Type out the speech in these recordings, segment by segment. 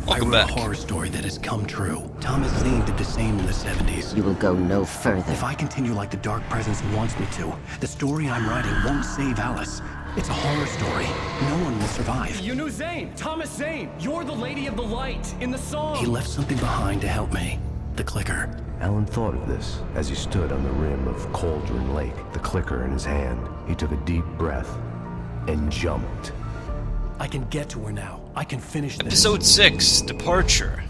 I Welcome wrote back. a horror story that has come true. Thomas Zane did the same in the 70s. You will go no further. If I continue like the Dark Presence wants me to, the story I'm writing won't save Alice. It's a horror story. No one will survive. You knew Zane! Thomas Zane! You're the Lady of the Light in the song! He left something behind to help me. The clicker. Alan thought of this as he stood on the rim of Cauldron Lake, the clicker in his hand. He took a deep breath and jumped. I can get to her now. I can finish this. Episode 6, Departure.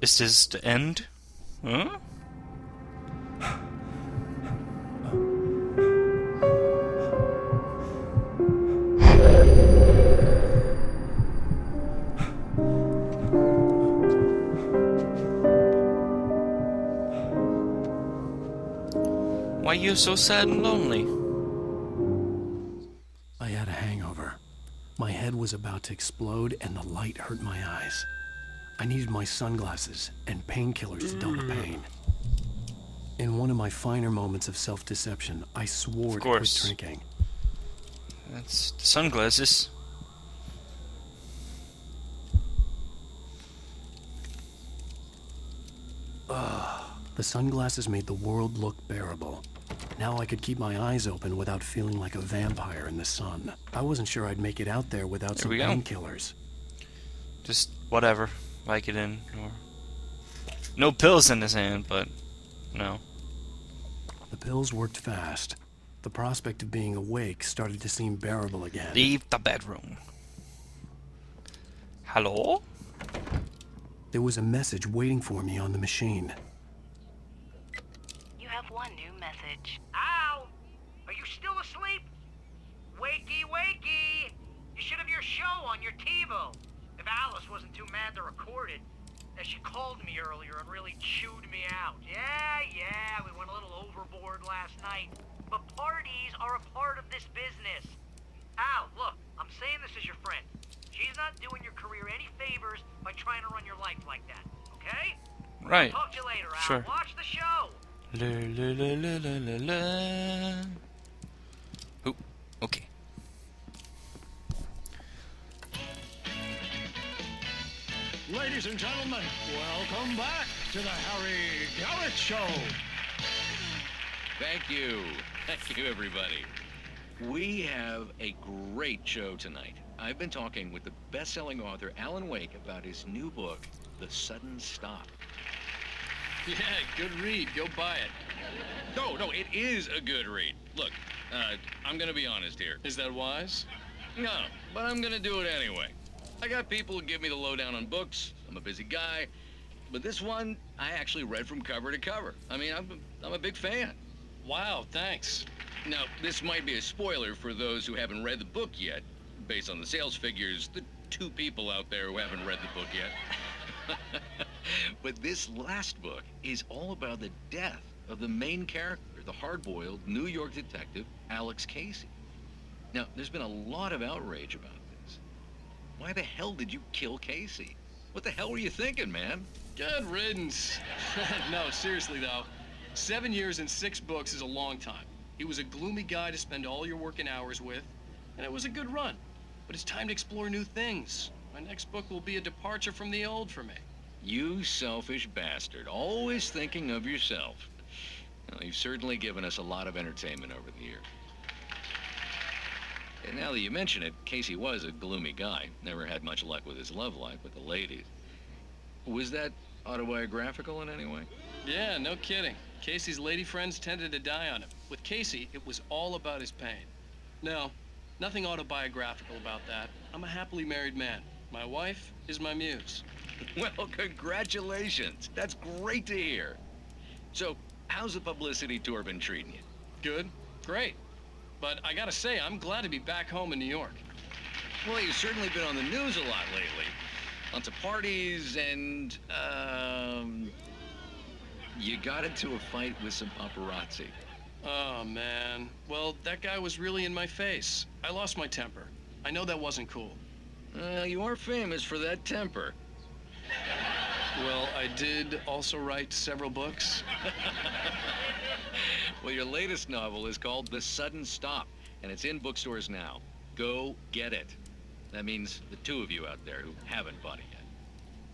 Is this the end? Huh? Why are you so sad and lonely? I had a hangover. My head was about to explode and the light hurt my eyes. I needed my sunglasses and painkillers to dull the pain. In one of my finer moments of self-deception, I swore to quit drinking. That's the sunglasses. The sunglasses made the world look bearable. Now I could keep my eyes open without feeling like a vampire in the sun. I wasn't sure I'd make it out there without some painkillers. Just whatever. Vicodin or... No pills in his hand, but... No. The pills worked fast. The prospect of being awake started to seem bearable again. Leave the bedroom. Hello? There was a message waiting for me on the machine. You have one new message. Ow! Are you still asleep? Wakey, wakey! You should have your show on your TiVo. If Alice wasn't too mad to record it, as she called me earlier and really chewed me out. Yeah, we went a little overboard last night. But parties are a part of this business. Al, look, I'm saying this as your friend. She's not doing your career any favors by trying to run your life like that, okay? Right. Talk to you later, Al. Sure. Watch the show. La la la la la la la. Oh, okay. Ladies and gentlemen, welcome back to the Harry Garrett Show. Thank you. Thank you, everybody. We have a great show tonight. I've been talking with the best-selling author Alan Wake about his new book, The Sudden Stop. Yeah, good read. Go buy it. No, it is a good read. Look, I'm gonna be honest here. Is that wise? No, but I'm gonna do it anyway. I got people who give me the lowdown on books. I'm a busy guy. But this one, I actually read from cover to cover. I mean, I'm a big fan. Wow, thanks. Now, this might be a spoiler for those who haven't read the book yet. Based on the sales figures, the 2 people out there who haven't read the book yet. But this last book is all about the death of the main character, the hard-boiled New York detective, Alex Casey. Now, there's been a lot of outrage about this. Why the hell did you kill Casey? What the hell were you thinking, man? Good riddance. No, seriously, though. 7 years and 6 books is a long time. He was a gloomy guy to spend all your working hours with, and it was a good run. But it's time to explore new things. My next book will be a departure from the old for me. You selfish bastard, always thinking of yourself. Well, you've certainly given us a lot of entertainment over the years. And now that you mention it, Casey was a gloomy guy. Never had much luck with his love life with the ladies. Was that autobiographical in any way? Yeah, no kidding. Casey's lady friends tended to die on him. With Casey, it was all about his pain. No, nothing autobiographical about that. I'm a happily married man. My wife is my muse. Well, congratulations. That's great to hear. So, how's the publicity tour been treating you? Good. Great. But I gotta say, I'm glad to be back home in New York. Well, you've certainly been on the news a lot lately. Lots of parties and, you got into a fight with some paparazzi. Oh, man. Well, that guy was really in my face. I lost my temper. I know that wasn't cool. You are famous for that temper. Well, I did also write several books. Well, your latest novel is called The Sudden Stop, and it's in bookstores now. Go get it. That means the 2 of you out there who haven't bought it yet.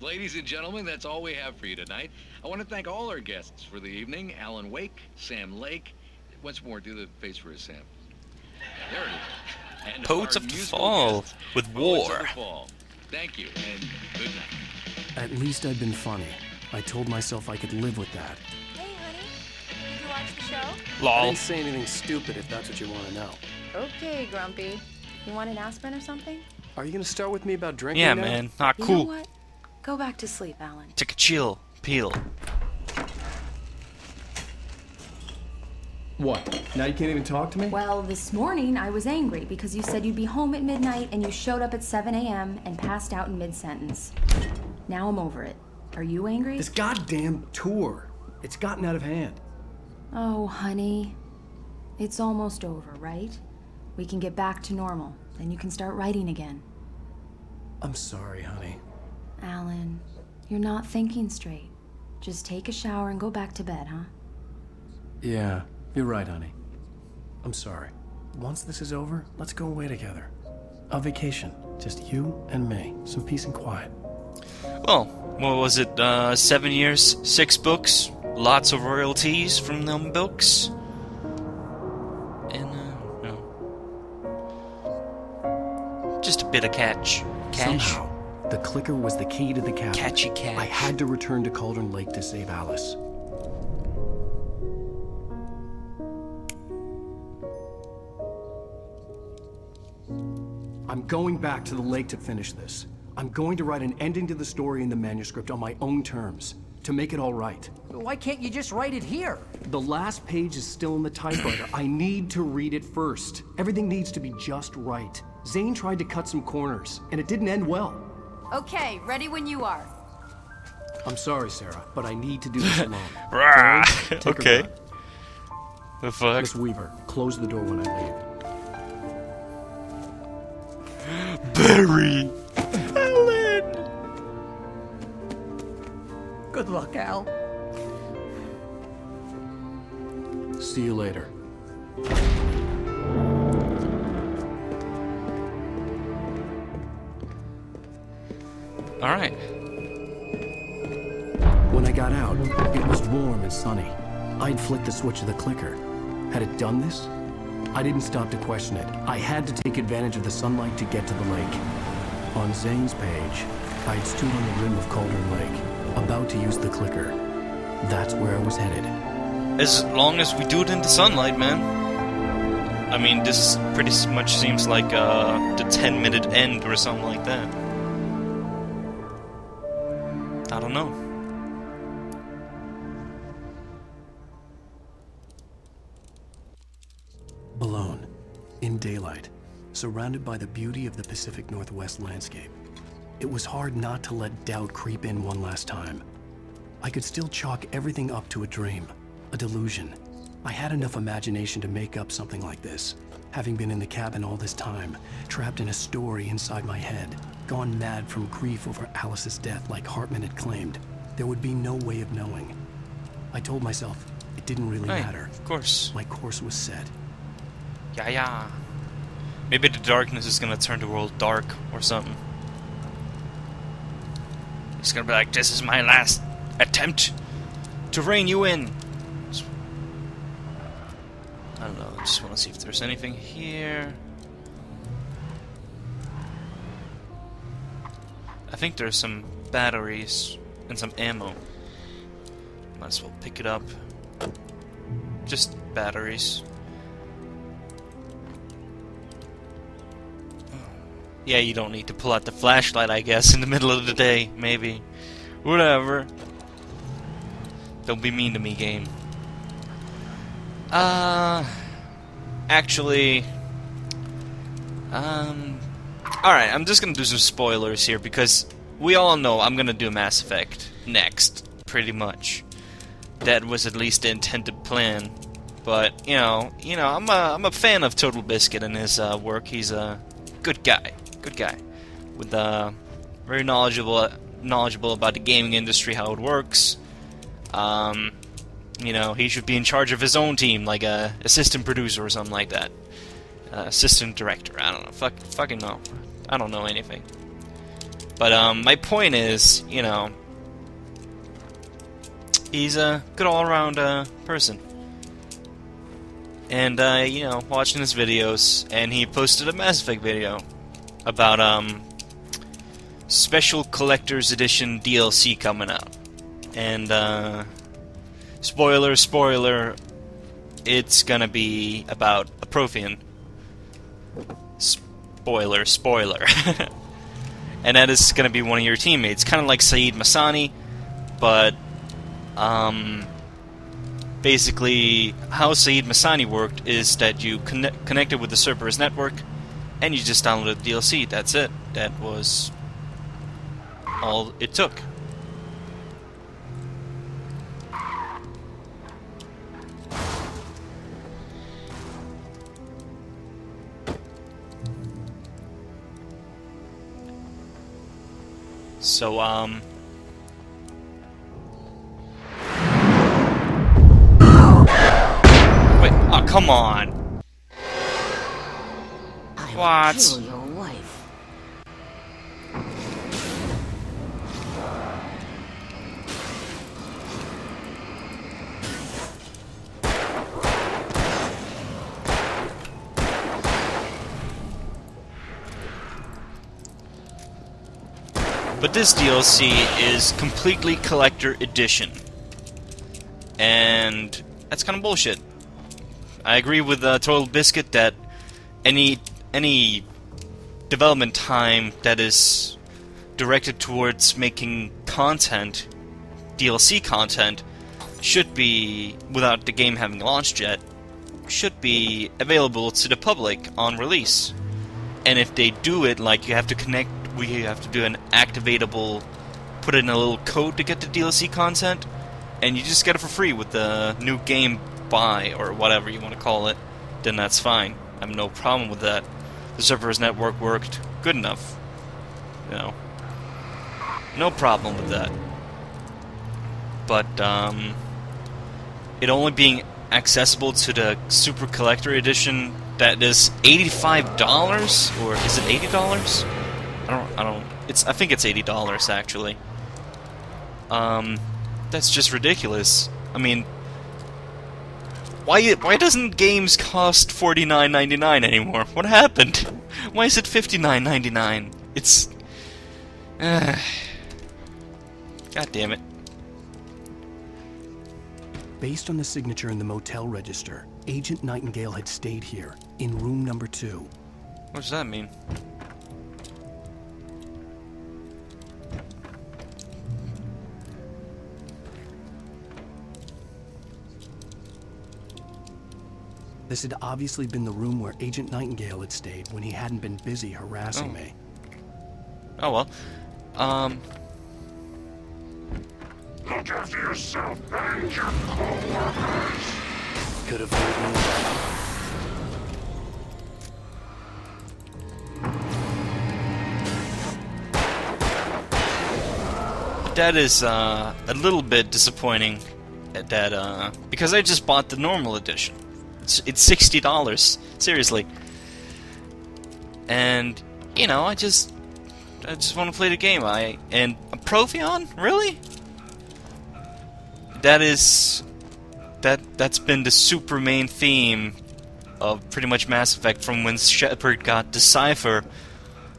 Ladies and gentlemen, that's all we have for you tonight. I want to thank all our guests for the evening. Alan Wake, Sam Lake. Once more, do the face for us, Sam. There it is. And Poets our of the musical Fall guests, with Poets of War. the Fall. Thank you, and good night. At least I'd been funny. I told myself I could live with that. Hey, honey. Did you watch the show? I Lol. didn't say anything stupid if that's what you want to know. Okay, Grumpy. You want an aspirin or something? Are you going to start with me about drinking Yeah, now? man. Not You know cool. what? Go back to sleep, Alan. Take a chill. Peel. What? Now you can't even talk to me? Well, this morning I was angry because you said you'd be home at midnight and you showed up at 7 a.m. and passed out in mid-sentence. Now I'm over it. Are you angry? This goddamn tour. It's gotten out of hand. Oh, honey. It's almost over, right? We can get back to normal. Then you can start writing again. I'm sorry, honey. Alan, you're not thinking straight. Just take a shower and go back to bed, huh? Yeah, you're right, honey. I'm sorry. Once this is over, let's go away together. A vacation. Just you and me. Some peace and quiet. Well, what was it? 7 years, 6 books, lots of royalties from them books. And, no. Just a bit of cash. Somehow, the clicker was the key to the cabinet. Catchy cash. I had to return to Cauldron Lake to save Alice. I'm going back to the lake to finish this. I'm going to write an ending to the story in the manuscript on my own terms, to make it all right. Why can't you just write it here? The last page is still in the typewriter. I need to read it first. Everything needs to be just right. Zane tried to cut some corners, and it didn't end well. Okay, ready when you are. I'm sorry, Sarah, but I need to do this alone. Rah. Barry, take her Okay. back. The fuck? Miss Weaver, close the door when I leave. Barry! Alan! Good luck, Al. See you later. Alright. When I got out, it was warm and sunny. I'd flicked the switch of the clicker. Had it done this? I didn't stop to question it. I had to take advantage of the sunlight to get to the lake. On Zane's page, I'd stood on the rim of Cauldron Lake, about to use the clicker. That's where I was headed. As long as we do it in the sunlight, man. I mean, this pretty much seems like the 10-minute end or something like that. I don't know. Alone, in daylight, surrounded by the beauty of the Pacific Northwest landscape. It was hard not to let doubt creep in one last time. I could still chalk everything up to a dream, a delusion. I had enough imagination to make up something like this, having been in the cabin all this time, trapped in a story inside my head, gone mad from grief over Alice's death like Hartman had claimed. There would be no way of knowing. I told myself it didn't really Hey, matter. of course. My course was set. Yeah. Maybe the darkness is gonna turn the world dark or something. He's gonna be like, this is my last attempt to rein you in. I don't know, I just want to see if there's anything here. I think there's some batteries and some ammo. Might as well pick it up. Just batteries. Yeah, you don't need to pull out the flashlight, I guess, in the middle of the day, maybe. Whatever. Don't be mean to me, game. Actually... Alright, I'm just gonna do some spoilers here, because we all know I'm gonna do Mass Effect next, pretty much. That was at least the intended plan. But, you know, I'm a fan of Total Biscuit and his work. He's a good guy. Good guy. With very knowledgeable about the gaming industry, how it works. You know, he should be in charge of his own team, like a assistant producer or something like that. Assistant director, I don't know. Fucking no. I don't know anything. But my point is, you know, he's a good all-around person. And you know, watching his videos, and he posted a Mass Effect video about special collector's edition DLC coming out. And spoiler, it's gonna be about a Prothean. Spoiler. And that is gonna be one of your teammates, kind of like Saeed Masani, but basically how Saeed Masani worked is that you connected with the Cerberus network, and you just downloaded the DLC. That's it. That was all it took. So, wait, oh, come on. What? Kill your wife. But this DLC is completely collector edition. And that's kind of bullshit. I agree with Total Biscuit that any development time that is directed towards making content, DLC content, should be, without the game having launched yet, should be available to the public on release. And if they do it, like you have to connect, we have to do an activatable, put in a little code to get the DLC content, and you just get it for free with the new game buy, or whatever you want to call it, then that's fine. I have no problem with that. The Cerberus network worked good enough. You know. No problem with that. But, it only being accessible to the Super Collector Edition that is $85? Or is it $80? I think it's $80 actually. That's just ridiculous. I mean, why doesn't games cost $49.99 anymore? What happened? Why is it $59.99? It's God damn it. Based on the signature in the motel register, Agent Nightingale had stayed here, in room number 2. What does that mean? This had obviously been the room where Agent Nightingale had stayed when he hadn't been busy harassing me. Oh well. Look after yourself and your co-workers. Could have fooled me. That is a little bit disappointing. That because I just bought the normal edition. It's $60, seriously. And you know, I just want to play the game. And a Prothean, really? That's been the super main theme of pretty much Mass Effect from when Shepard got Decipher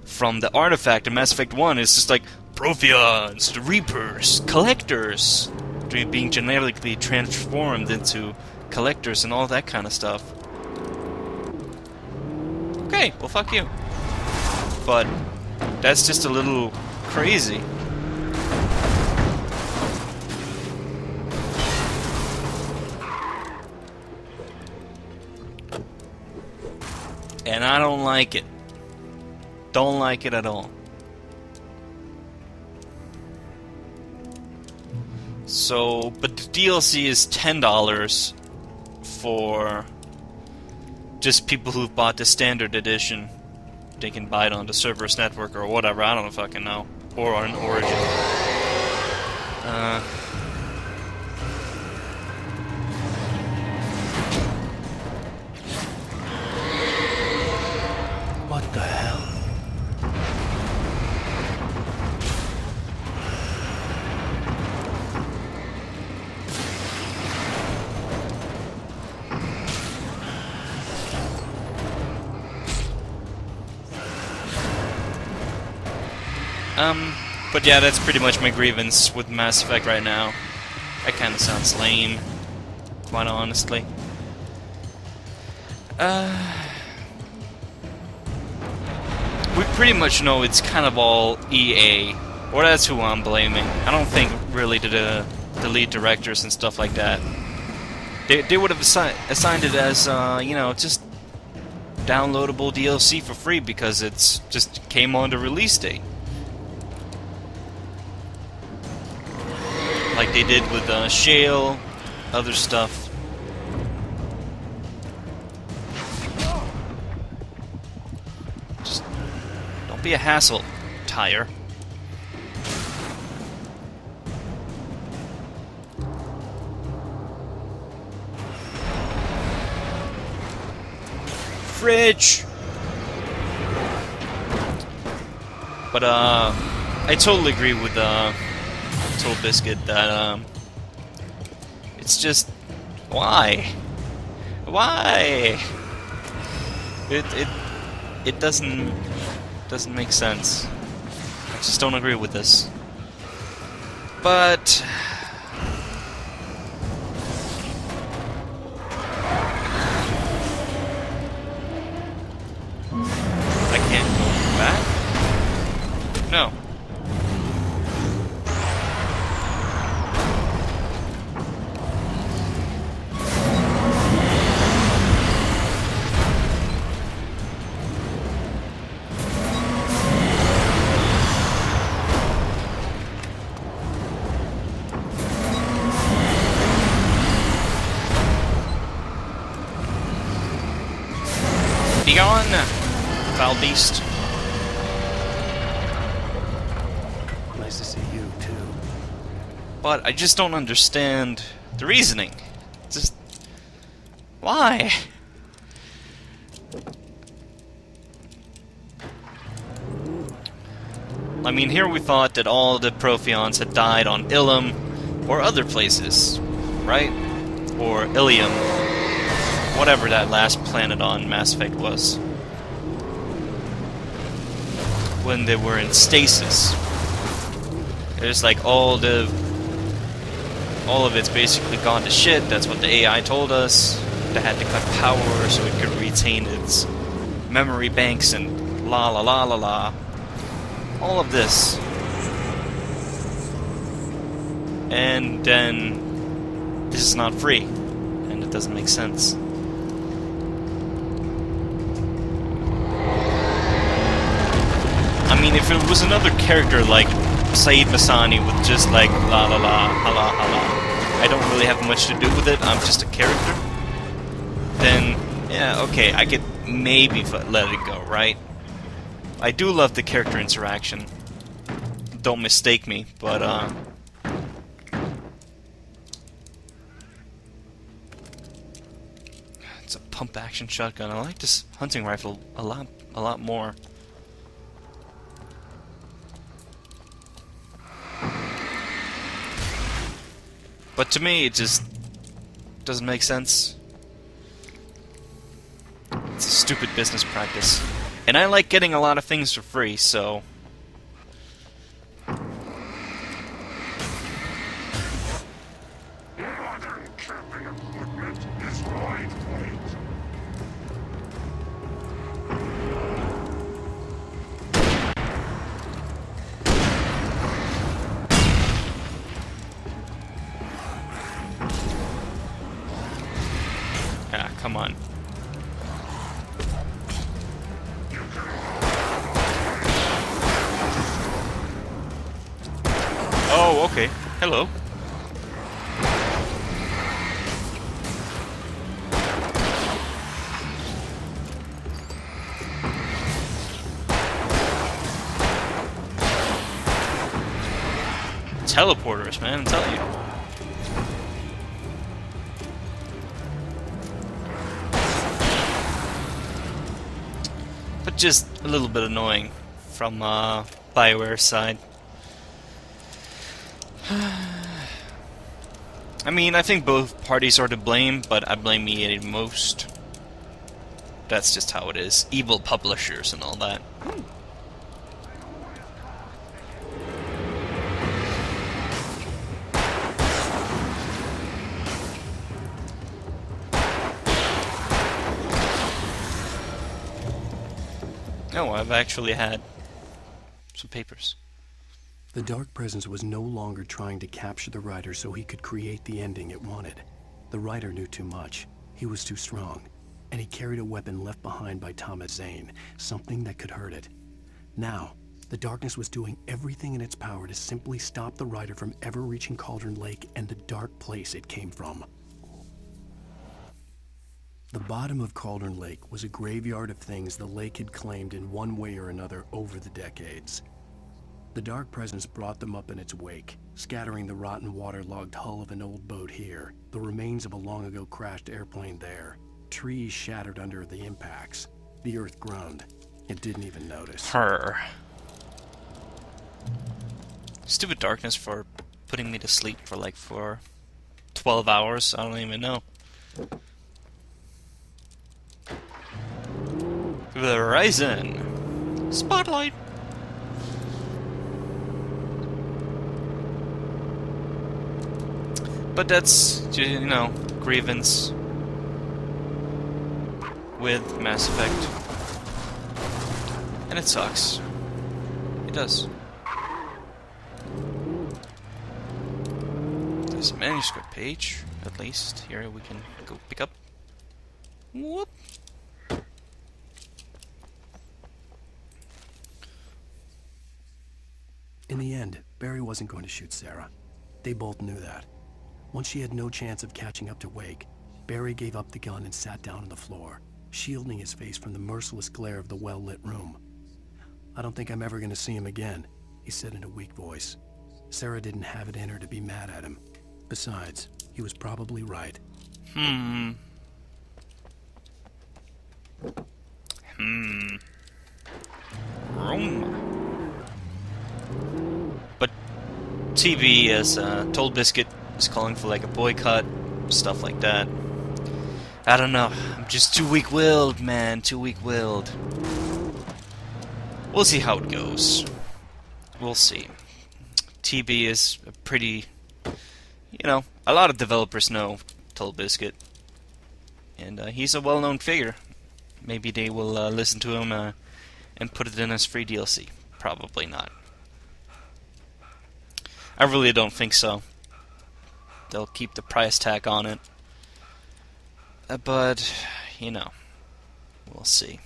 from the artifact in Mass Effect 1. It's just like Protheans, the Reapers, Collectors, being genetically transformed into collectors and all that kind of stuff. Okay, well fuck you. But that's just a little crazy. And I don't like it. Don't like it at all. So, but the DLC is $10 for just people who've bought the standard edition. They can buy it on the Cerberus network or whatever, I don't fucking know. Or on Origin. What the hell? But yeah, that's pretty much my grievance with Mass Effect right now. That kind of sounds lame, quite honestly. We pretty much know it's kind of all EA, or that's who I'm blaming. I don't think really the lead directors and stuff like that. They would have assigned it as, you know, just downloadable DLC for free because it's just came on the release date. Like they did with Shale, other stuff. Just don't be a hassle, Tire. Fridge! But, I totally agree with, Total Biscuit that, it's just... Why? Why? It doesn't make sense. I just don't agree with this. But... I can't go back? No. Be gone, foul beast. Nice to see you, too. But I just don't understand the reasoning. Just... why? I mean, here we thought that all the Protheons had died on Ilum or other places, right? Or Ilium. Whatever that last planet on Mass Effect was. When they were in stasis. There's like all of it's basically gone to shit. That's what the AI told us. They had to cut power so it could retain its memory banks and la la la la la. All of this. And then this is not free. And it doesn't make sense. I mean, if it was another character like Saeed Masani with just like la la la, hala hala, I don't really have much to do with it, I'm just a character, then, yeah, okay, I could maybe let it go, right? I do love the character interaction. Don't mistake me, but, it's a pump-action shotgun. I like this hunting rifle a lot more. But to me, it just doesn't make sense. It's a stupid business practice. And I like getting a lot of things for free, so... Come on. Oh, okay. Hello. Teleporters, man, I'm telling you. But just a little bit annoying from BioWare's side. I mean, I think both parties are to blame, but I blame EA most. That's just how it is. Evil publishers and all that. Oh, I've actually had some papers. The dark presence was no longer trying to capture the writer so he could create the ending it wanted. The writer knew too much. He was too strong. And he carried a weapon left behind by Thomas Zane, something that could hurt it. Now, the darkness was doing everything in its power to simply stop the writer from ever reaching Cauldron Lake and the dark place it came from. The bottom of Cauldron Lake was a graveyard of things the lake had claimed in one way or another over the decades. The dark presence brought them up in its wake, scattering the rotten waterlogged hull of an old boat here, the remains of a long-ago crashed airplane there. Trees shattered under the impacts. The earth groaned. It didn't even notice. Her. Stupid darkness for putting me to sleep for 12 hours. I don't even know. Verizon. Spotlight. But that's, you know, grievance with Mass Effect. And it sucks. It does. There's a manuscript page, at least. Here we can go pick up. Whoop. In the end, Barry wasn't going to shoot Sarah. They both knew that. Once she had no chance of catching up to Wake, Barry gave up the gun and sat down on the floor, shielding his face from the merciless glare of the well-lit room. "I don't think I'm ever going to see him again," he said in a weak voice. Sarah didn't have it in her to be mad at him. Besides, he was probably right. Room. But TV, as Told Biscuit, is calling for like a boycott, stuff like that. I don't know. I'm just too weak-willed, man. Too weak-willed. We'll see how it goes. We'll see. TB is a pretty... You know, a lot of developers know Told Biscuit. And he's a well-known figure. Maybe they will listen to him and put it in as free DLC. Probably not. I really don't think so. They'll keep the price tag on it. But, you know, we'll see.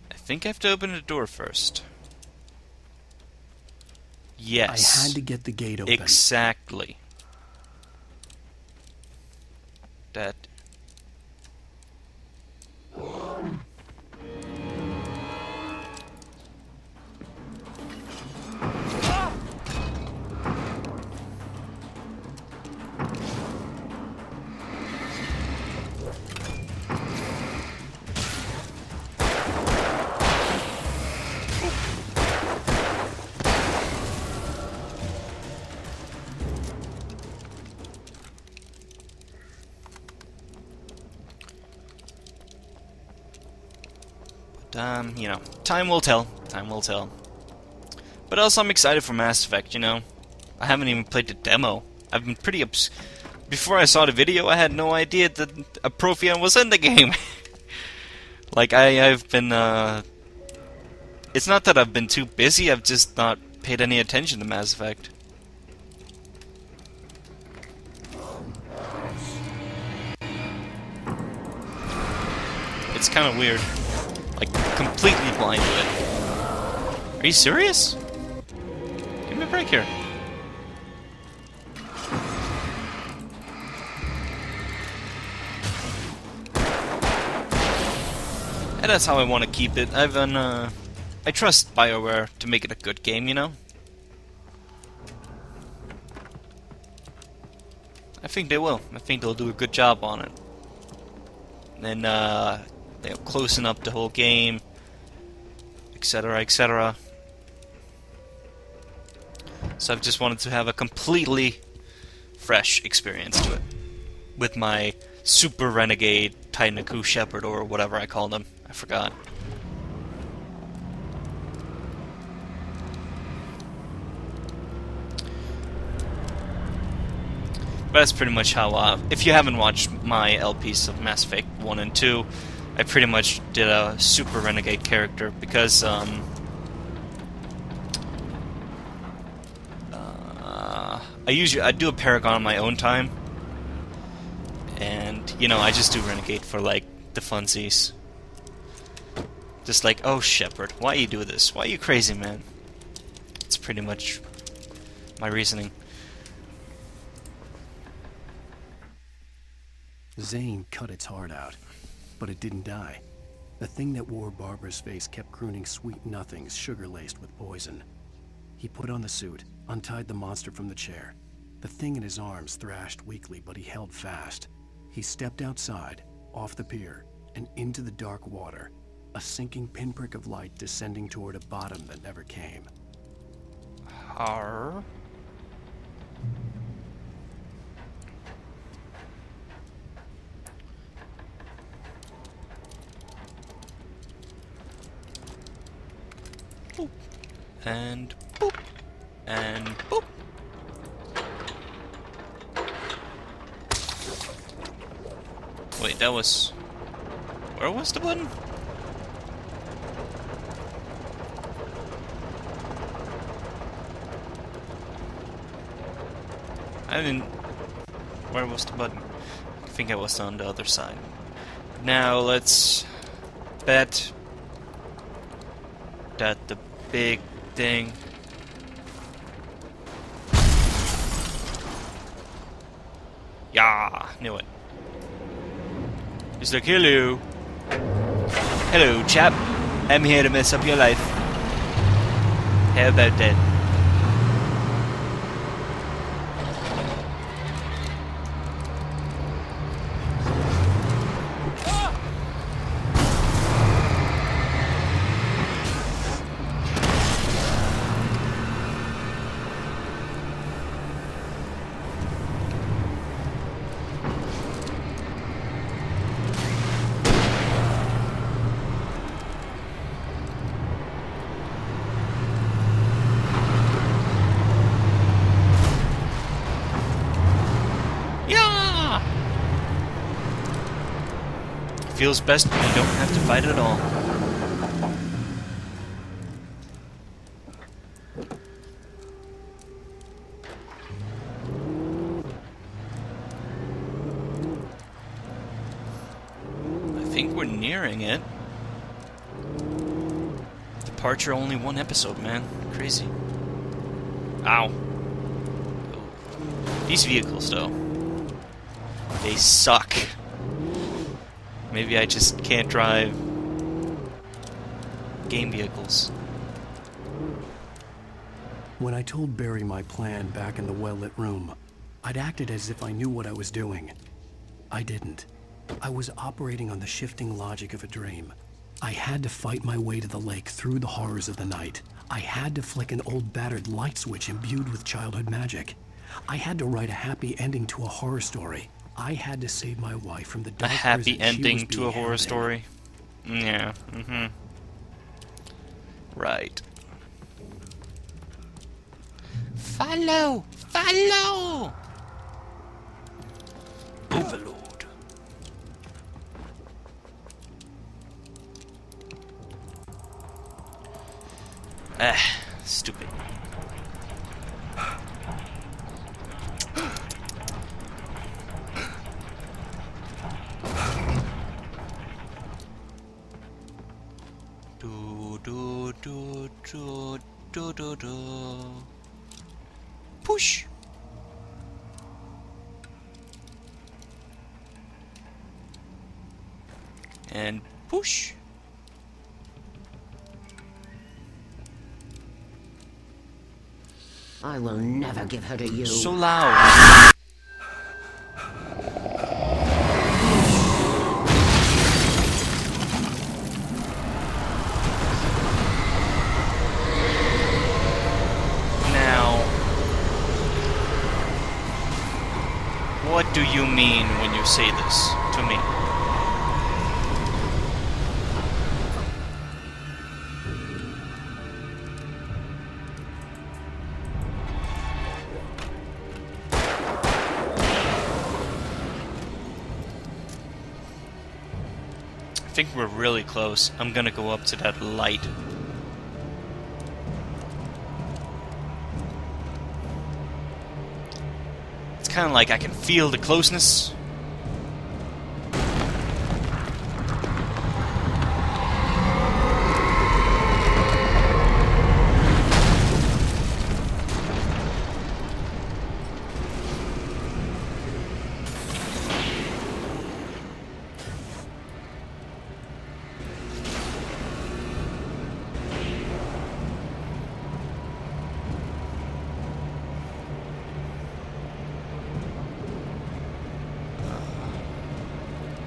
I think I have to open the door first. Yes. I had to get the gate open. Exactly. That. You know, time will tell. Time will tell. But also, I'm excited for Mass Effect, you know. I haven't even played the demo. I've been pretty before I saw the video, I had no idea that a Prothean was in the game. Like, I've been, It's not that I've been too busy, I've just not paid any attention to Mass Effect. It's kind of weird. Like, completely blind to it. Are you serious? Give me a break here. And that's how I want to keep it. I trust BioWare to make it a good game, you know? I think they will. I think they'll do a good job on it. And they'll closing up the whole game, etc., etc. So I've just wanted to have a completely fresh experience to it. With my Super Renegade Titanaku Shepherd, or whatever I called him. I forgot. that's pretty much how, if you haven't watched my LPs of Mass Effect 1 and 2, I pretty much did a super renegade character, because, I do a Paragon on my own time, and, you know, I just do renegade for, like, the funsies. Just like, oh, Shepard, why you do this? Why you crazy, man? It's pretty much my reasoning. Zane cut its heart out, but it didn't die. The thing that wore Barbara's face kept crooning sweet nothings sugar-laced with poison. He put on the suit, untied the monster from the chair. The thing in his arms thrashed weakly, but he held fast. He stepped outside, off the pier, and into the dark water, a sinking pinprick of light descending toward a bottom that never came. Arr. Boop. And boop. And boop. Wait, that was... Where was the button? I didn't... Where was the button? I think I was on the other side. Now let's bet that the big thing... Yeah, knew it. He's like, hello. Hello, chap. I'm here to mess up your life. How about that? Feels best when you don't have to fight at all. I think we're nearing it. Departure only one episode, man. Crazy. Ow. These vehicles, though. They suck. Maybe I just can't drive game vehicles. When I told Barry my plan back in the well-lit room, I'd acted as if I knew what I was doing. I didn't. I was operating on the shifting logic of a dream. I had to fight my way to the lake through the horrors of the night. I had to flick an old battered light switch imbued with childhood magic. I had to write a happy ending to a horror story. I had to save my wife from the dark A happy prison she was ending to a being horror held in. story? Yeah, Right. Follow! Follow! Overlord. Ah, stupid. Push. And push. I will never give her to you. So loud. What do you mean when you say this to me? think we're really close. I'm gonna go up to that light. It's kind of like I can feel the closeness.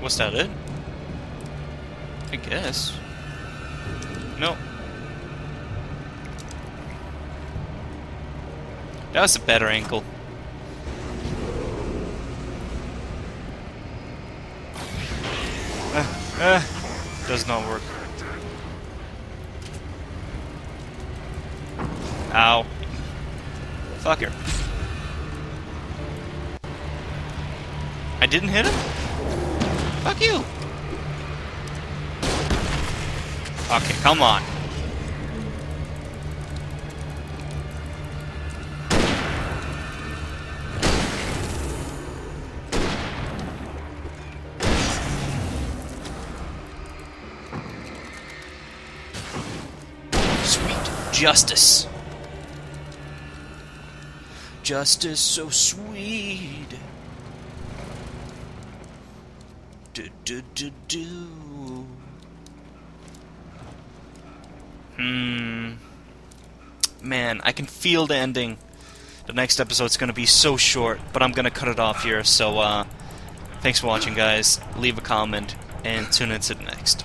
Was that it? I guess. No. That was a better angle. Does not work. Ow. Fucker. I didn't hit him? Fuck you! Okay, come on. Sweet justice. Justice so sweet. Man, I can feel the ending. The next episode's gonna be so short, but I'm gonna cut it off here, so, thanks for watching, guys. Leave a comment, and tune in to the next.